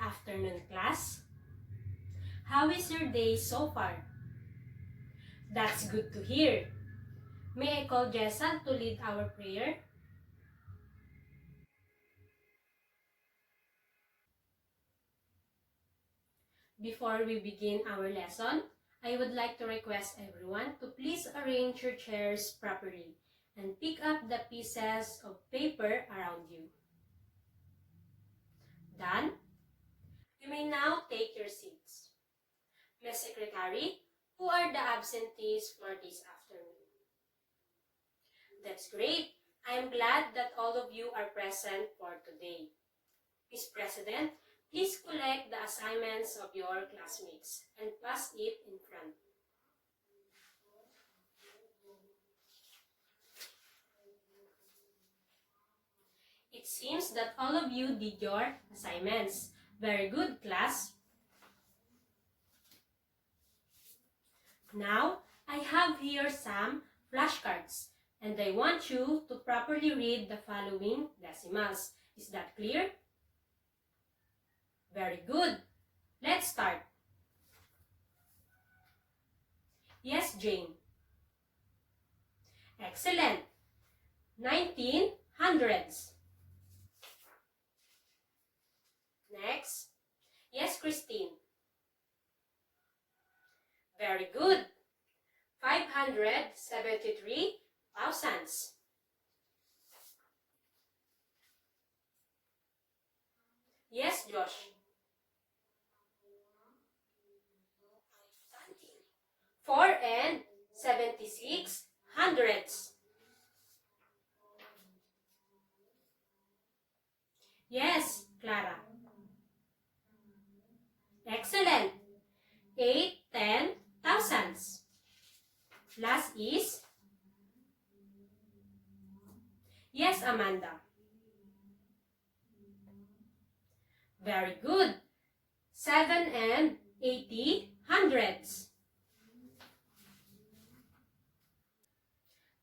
afternoon, class. How is your day so far? That's good to hear. May I call Jessa to lead our prayer? Before we begin our lesson, I would like to request everyone to please arrange your chairs properly and pick up the pieces of paper around you. Done? You may now take your seats. Ms. Secretary, who are the absentees for this afternoon? That's great. I am glad that all of you are present for today. Ms. President, please collect the assignments of your classmates and pass it in front. It seems that all of you did your assignments. Very good, class. Now, I have here some flashcards, and I want you to properly read the following decimals. Is that clear? Very good. Let's start. Yes, Jane. Excellent. 1900s. Next. Yes, Christine. Very good. 573 thousands. Yes, Josh. 4 and 76 hundredths. Yes, Clara. Excellent. 8 10 thousands. Last is? Yes, Amanda. Very good. 7 and 80 hundredths.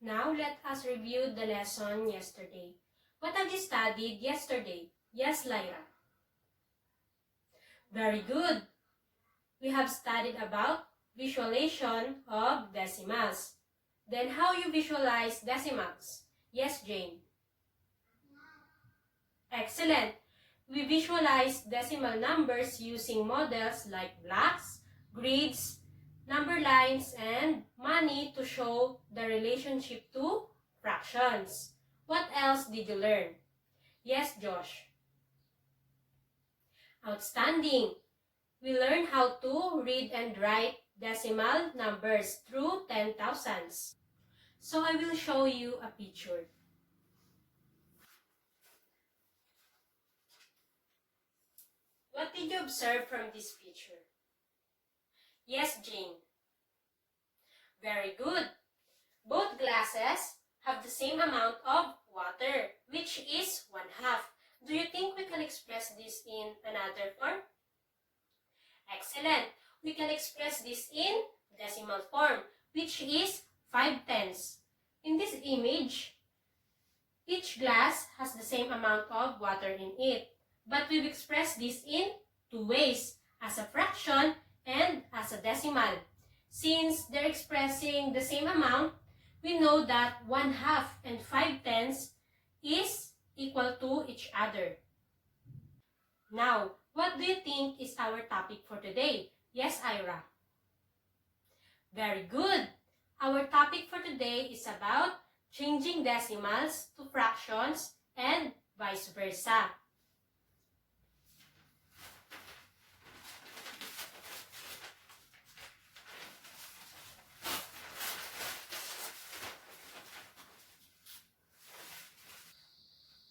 Now, let us review the lesson yesterday. What have you studied yesterday? Yes, Lyra. Very good. We have studied about visualization of decimals. Then how you visualize decimals? Yes, Jane. Excellent. We visualize decimal numbers using models like blocks, grids, number lines, and money to show the relationship to fractions. What else did you learn? Yes, Josh. Outstanding. We learned how to read and write decimal numbers through 10,000s. So I will show you a picture. What did you observe from this picture? Yes, Jane. Very good. Both glasses have the same amount of water, which is 1/2. Do you think we can express this in another form? Excellent. We can express this in decimal form, which is 5/10. In this image, each glass has the same amount of water in it. But we've expressed this in two ways, as a fraction and as a decimal. Since they're expressing the same amount, we know that 1/2 and 5/10 is equal to each other. Now, what do you think is our topic for today? Yes, Ira. Very good. Our topic for today is about changing decimals to fractions and vice versa.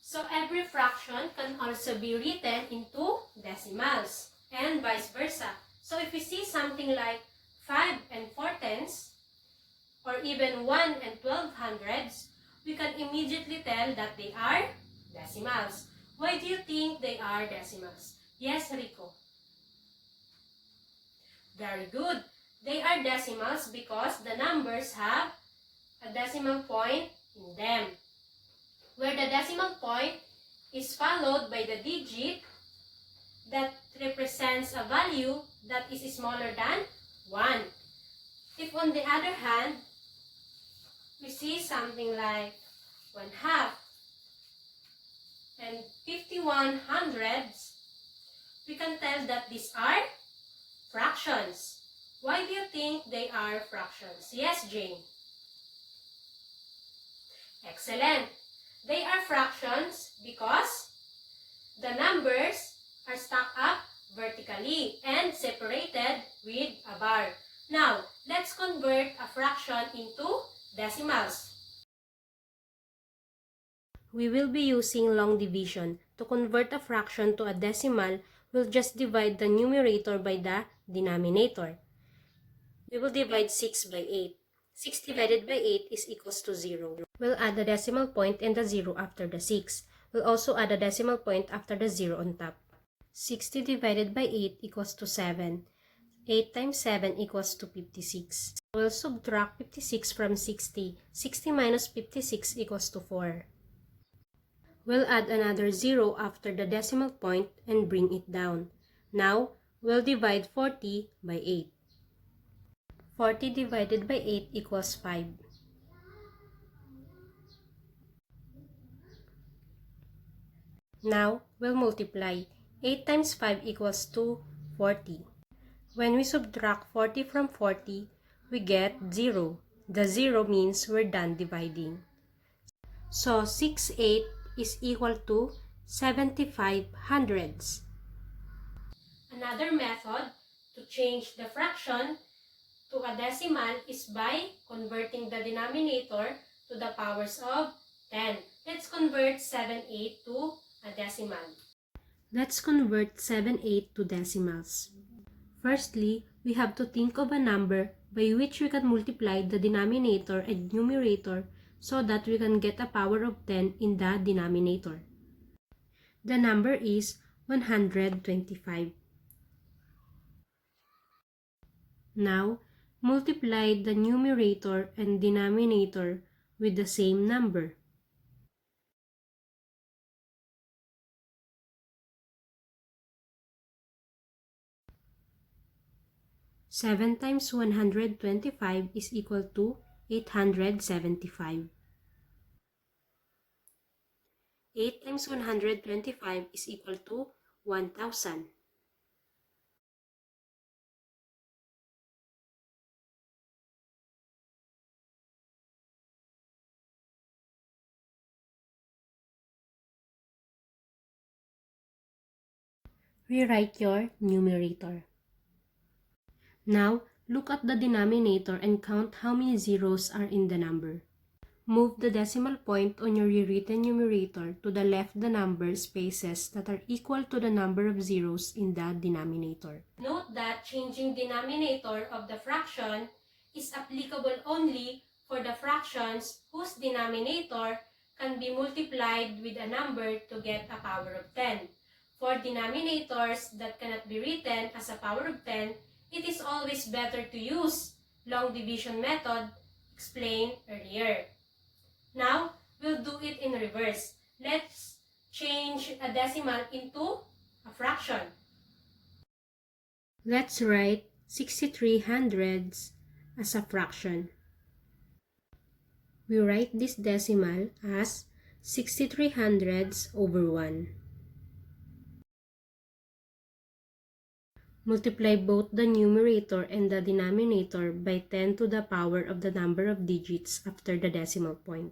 So every fraction can also be written into decimals and vice versa. So if we see something like 5 and 4/10 or even 1 and 12/100, we can immediately tell that they are decimals. Why do you think they are decimals? Yes, Rico. Very good. They are decimals because the numbers have a decimal point in them, where the decimal point is followed by the digit that represents a value that is smaller than 1. If on the other hand, we see something like 1/2 and 51/100, we can tell that these are fractions. Why do you think they are fractions? Yes, Jane. Excellent. They are fractions because the numbers are stacked up vertically and separated with a bar. Now, let's convert a fraction into decimals. We will be using long division. To convert a fraction to a decimal, we'll just divide the numerator by the denominator. We will divide 6 by 8. 6 divided by 8 is equals to 0. We'll add the decimal point and the 0 after the 6. We'll also add a decimal point after the 0 on top. 60 divided by 8 equals to 7. 8 times 7 equals to 56. We'll subtract 56 from 60. 60 minus 56 equals to 4. We'll add another 0 after the decimal point and bring it down. Now, we'll divide 40 by 8. 40 divided by 8 equals 5. Now, we'll multiply. 8 times 5 equals to 40. When we subtract 40 from 40, we get 0. The 0 means we're done dividing. So, 68 is equal to 75/100. Another method to change the fraction to a decimal is by converting the denominator to the powers of 10. Let's convert 7/8 to a decimal. Let's convert 7/8 to decimals. Firstly, we have to think of a number by which we can multiply the denominator and numerator so that we can get a power of 10 in the denominator. The number is 125. Now, multiply the numerator and denominator with the same number. Seven times 125 is equal to 875. 8 times 125 is equal to 1,000. Rewrite your numerator. Now, look at the denominator and count how many zeros are in the number. Move the decimal point on your rewritten numerator to the left the number spaces that are equal to the number of zeros in the denominator. Note that changing denominator of the fraction is applicable only for the fractions whose denominator can be multiplied with a number to get a power of 10. For denominators that cannot be written as a power of 10, it is always better to use long division method explained earlier. Now, we'll do it in reverse. Let's change a decimal into a fraction. Let's write 63/100 as a fraction. We write this decimal as 63/100 over 1. Multiply both the numerator and the denominator by 10 to the power of the number of digits after the decimal point.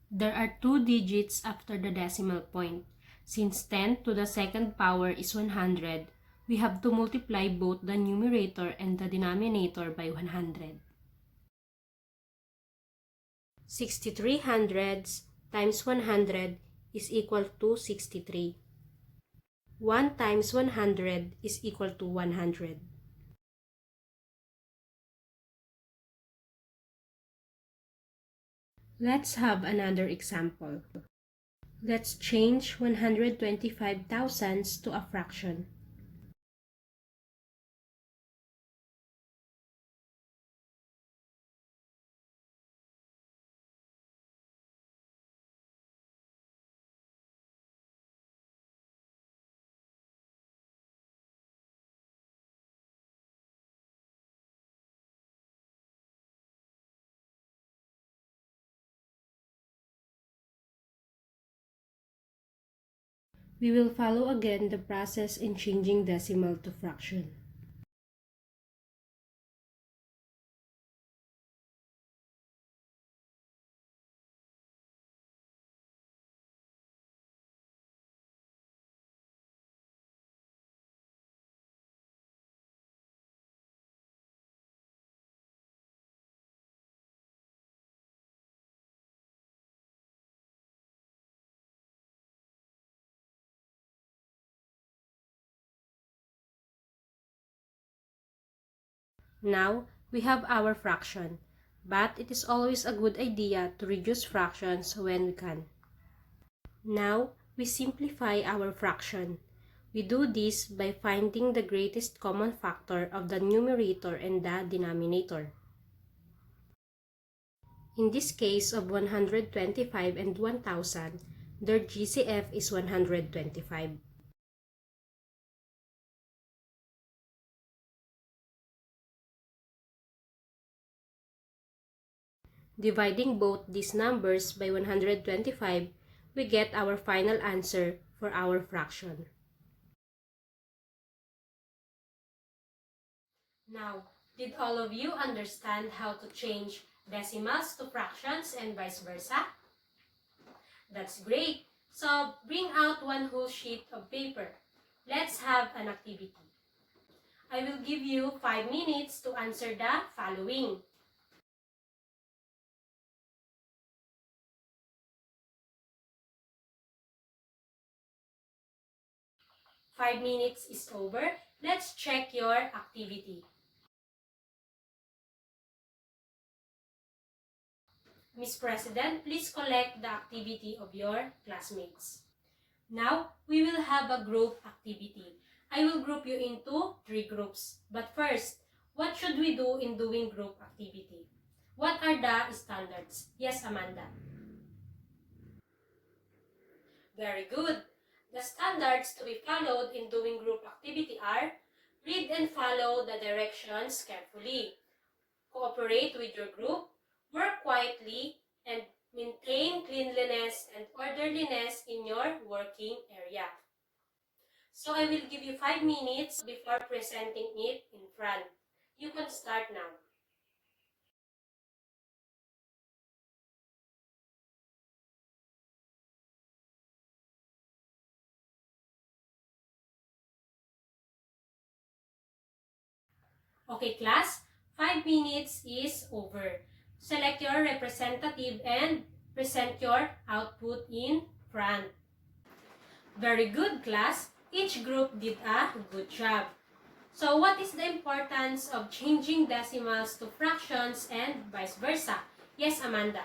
There are 2 digits after the decimal point. Since 10 to the second power is 100, we have to multiply both the numerator and the denominator by 100. 63/100 times 100 is equal to 63. 1 times 100 is equal to 100. Let's have another example. Let's change 125 thousandths to a fraction. We will follow again the process in changing decimal to fraction. Now, we have our fraction, but it is always a good idea to reduce fractions when we can. Now, we simplify our fraction. We do this by finding the greatest common factor of the numerator and the denominator. In this case of 125 and 1000, their GCF is 125. Dividing both these numbers by 125, we get our final answer for our fraction. Now, did all of you understand how to change decimals to fractions and vice versa? That's great! So, bring out one whole sheet of paper. Let's have an activity. I will give you 5 minutes to answer the following. 5 minutes is over. Let's check your activity. Miss President, please collect the activity of your classmates. Now, we will have a group activity. I will group you into 3 groups. But first, what should we do in doing group activity? What are the standards? Yes, Amanda. Very good. The standards to be followed in doing group activity are: read and follow the directions carefully, cooperate with your group, work quietly, and maintain cleanliness and orderliness in your working area. So I will give you 5 minutes before presenting it in front. You can start now. Okay, class, 5 minutes is over. Select your representative and present your output in front. Very good, class. Each group did a good job. So, what is the importance of changing decimals to fractions and vice versa? Yes, Amanda.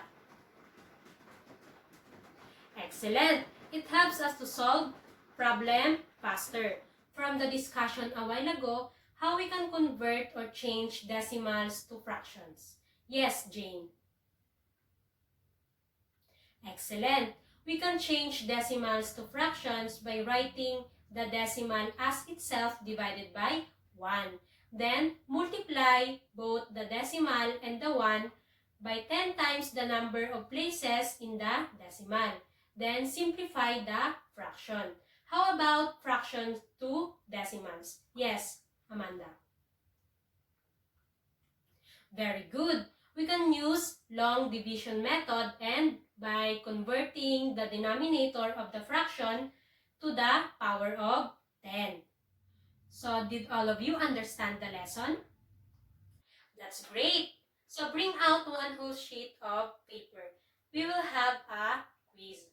Excellent. It helps us to solve problem faster. From the discussion a while ago, how we can convert or change decimals to fractions. Yes, Jane. Excellent. We can change decimals to fractions by writing the decimal as itself divided by 1. Then, multiply both the decimal and the 1 by 10 times the number of places in the decimal. Then, simplify the fraction. How about fractions to decimals? Yes, Amanda. Very good. We can use long division method and by converting the denominator of the fraction to the power of 10. So, did all of you understand the lesson? That's great. So, bring out one whole sheet of paper. We will have a quiz.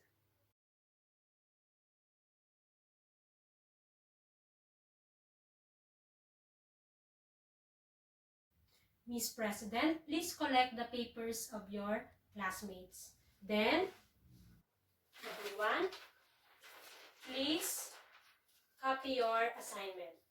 Miss President, please collect the papers of your classmates. Then, everyone, please copy your assignment.